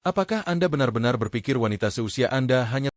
Apakah Anda benar-benar berpikir wanita seusia Anda hanya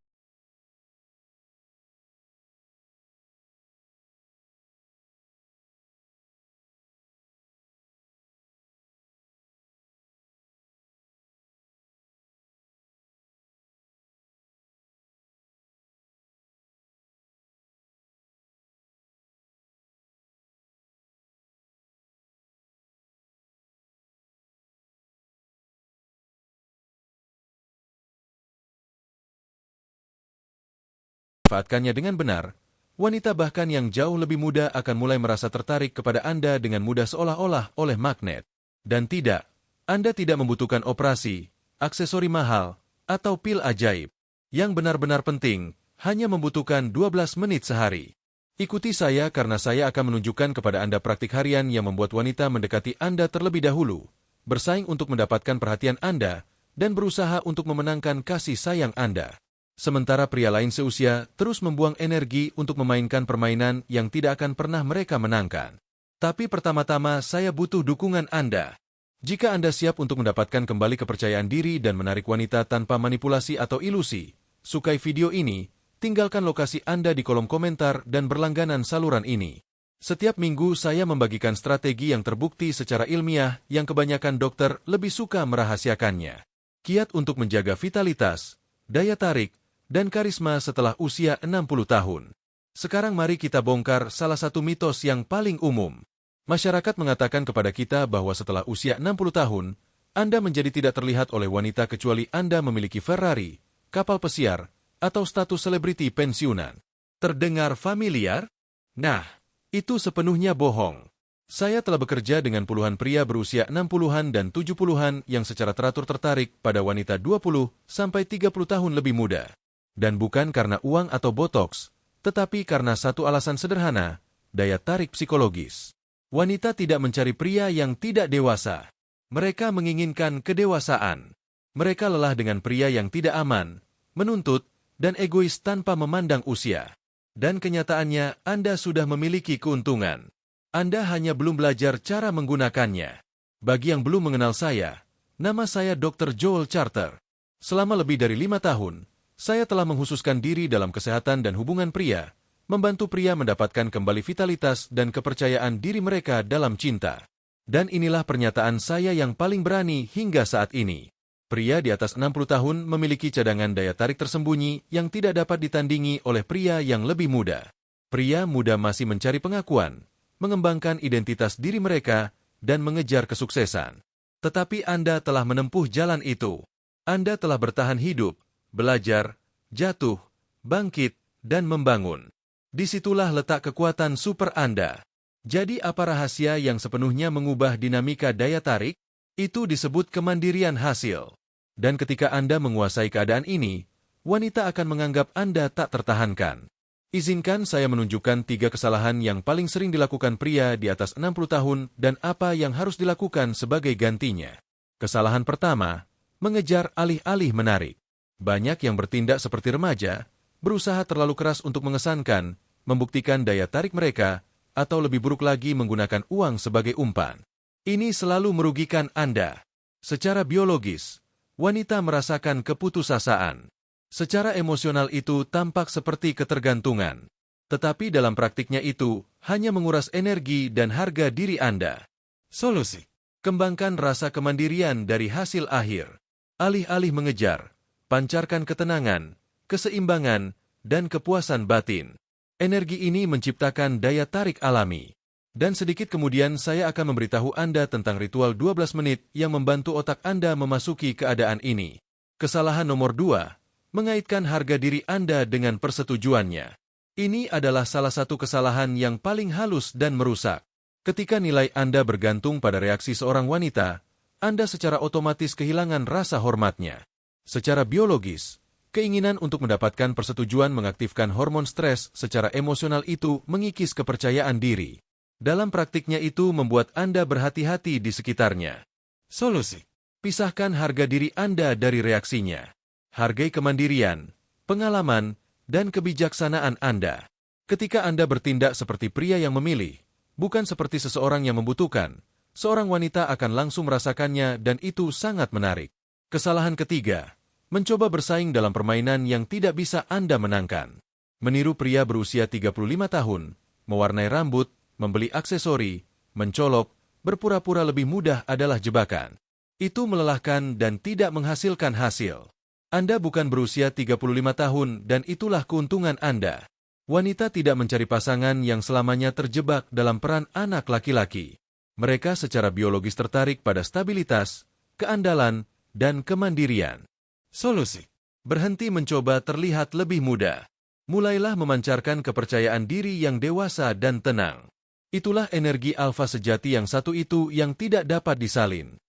memanfaatkannya dengan benar? Wanita bahkan yang jauh lebih muda akan mulai merasa tertarik kepada Anda dengan mudah seolah-olah oleh magnet. Dan tidak, Anda tidak membutuhkan operasi, aksesori mahal, atau pil ajaib. Yang benar-benar penting, hanya membutuhkan 12 menit sehari. Ikuti saya karena saya akan menunjukkan kepada Anda praktik harian yang membuat wanita mendekati Anda terlebih dahulu, bersaing untuk mendapatkan perhatian Anda, dan berusaha untuk memenangkan kasih sayang Anda. Sementara pria lain seusia terus membuang energi untuk memainkan permainan yang tidak akan pernah mereka menangkan. Tapi pertama-tama saya butuh dukungan Anda. Jika Anda siap untuk mendapatkan kembali kepercayaan diri dan menarik wanita tanpa manipulasi atau ilusi, sukai video ini, tinggalkan lokasi Anda di kolom komentar dan berlangganan saluran ini. Setiap minggu saya membagikan strategi yang terbukti secara ilmiah yang kebanyakan dokter lebih suka merahasiakannya. Kiat untuk menjaga vitalitas, daya tarik, dan karisma setelah usia 60 tahun. Sekarang mari kita bongkar salah satu mitos yang paling umum. Masyarakat mengatakan kepada kita bahwa setelah usia 60 tahun, Anda menjadi tidak terlihat oleh wanita kecuali Anda memiliki Ferrari, kapal pesiar, atau status selebriti pensiunan. Terdengar familiar? Nah, itu sepenuhnya bohong. Saya telah bekerja dengan puluhan pria berusia 60-an dan 70-an yang secara teratur tertarik pada wanita 20 sampai 30 tahun lebih muda. Dan bukan karena uang atau botox, tetapi karena satu alasan sederhana, daya tarik psikologis. Wanita tidak mencari pria yang tidak dewasa. Mereka menginginkan kedewasaan. Mereka lelah dengan pria yang tidak aman, menuntut, dan egois tanpa memandang usia. Dan kenyataannya, Anda sudah memiliki keuntungan. Anda hanya belum belajar cara menggunakannya. Bagi yang belum mengenal saya, nama saya Dr. Joel Charter. Selama lebih dari 5 tahun, saya telah menghususkan diri dalam kesehatan dan hubungan pria, membantu pria mendapatkan kembali vitalitas dan kepercayaan diri mereka dalam cinta. Dan inilah pernyataan saya yang paling berani hingga saat ini. Pria di atas 60 tahun memiliki cadangan daya tarik tersembunyi yang tidak dapat ditandingi oleh pria yang lebih muda. Pria muda masih mencari pengakuan, mengembangkan identitas diri mereka, dan mengejar kesuksesan. Tetapi Anda telah menempuh jalan itu. Anda telah bertahan hidup, belajar, jatuh, bangkit, dan membangun. Disitulah letak kekuatan super Anda. Jadi apa rahasia yang sepenuhnya mengubah dinamika daya tarik? Itu disebut kemandirian hasil. Dan ketika Anda menguasai keadaan ini, wanita akan menganggap Anda tak tertahankan. Izinkan saya menunjukkan 3 kesalahan yang paling sering dilakukan pria di atas 60 tahun dan apa yang harus dilakukan sebagai gantinya. Kesalahan pertama, mengejar alih-alih menarik. Banyak yang bertindak seperti remaja, berusaha terlalu keras untuk mengesankan, membuktikan daya tarik mereka, atau lebih buruk lagi menggunakan uang sebagai umpan. Ini selalu merugikan Anda. Secara biologis, wanita merasakan keputusasaan. Secara emosional itu tampak seperti ketergantungan. Tetapi dalam praktiknya itu, hanya menguras energi dan harga diri Anda. Solusi: kembangkan rasa kemandirian dari hasil akhir. Alih-alih mengejar, pancarkan ketenangan, keseimbangan, dan kepuasan batin. Energi ini menciptakan daya tarik alami. Dan sedikit kemudian saya akan memberitahu Anda tentang ritual 12 menit yang membantu otak Anda memasuki keadaan ini. Kesalahan nomor 2, mengaitkan harga diri Anda dengan persetujuannya. Ini adalah salah satu kesalahan yang paling halus dan merusak. Ketika nilai Anda bergantung pada reaksi seorang wanita, Anda secara otomatis kehilangan rasa hormatnya. Secara biologis, keinginan untuk mendapatkan persetujuan mengaktifkan hormon stres secara emosional itu mengikis kepercayaan diri. Dalam praktiknya itu membuat Anda berhati-hati di sekitarnya. Solusi: pisahkan harga diri Anda dari reaksinya. Hargai kemandirian, pengalaman, dan kebijaksanaan Anda. Ketika Anda bertindak seperti pria yang memilih, bukan seperti seseorang yang membutuhkan, seorang wanita akan langsung merasakannya dan itu sangat menarik. Kesalahan ketiga, mencoba bersaing dalam permainan yang tidak bisa Anda menangkan. Meniru pria berusia 35 tahun, mewarnai rambut, membeli aksesori, mencolok, berpura-pura lebih mudah adalah jebakan. Itu melelahkan dan tidak menghasilkan hasil. Anda bukan berusia 35 tahun dan itulah keuntungan Anda. Wanita tidak mencari pasangan yang selamanya terjebak dalam peran anak laki-laki. Mereka secara biologis tertarik pada stabilitas, keandalan, dan kemandirian. Solusi: berhenti mencoba terlihat lebih muda. Mulailah memancarkan kepercayaan diri yang dewasa dan tenang. Itulah energi alfa sejati yang satu itu yang tidak dapat disalin.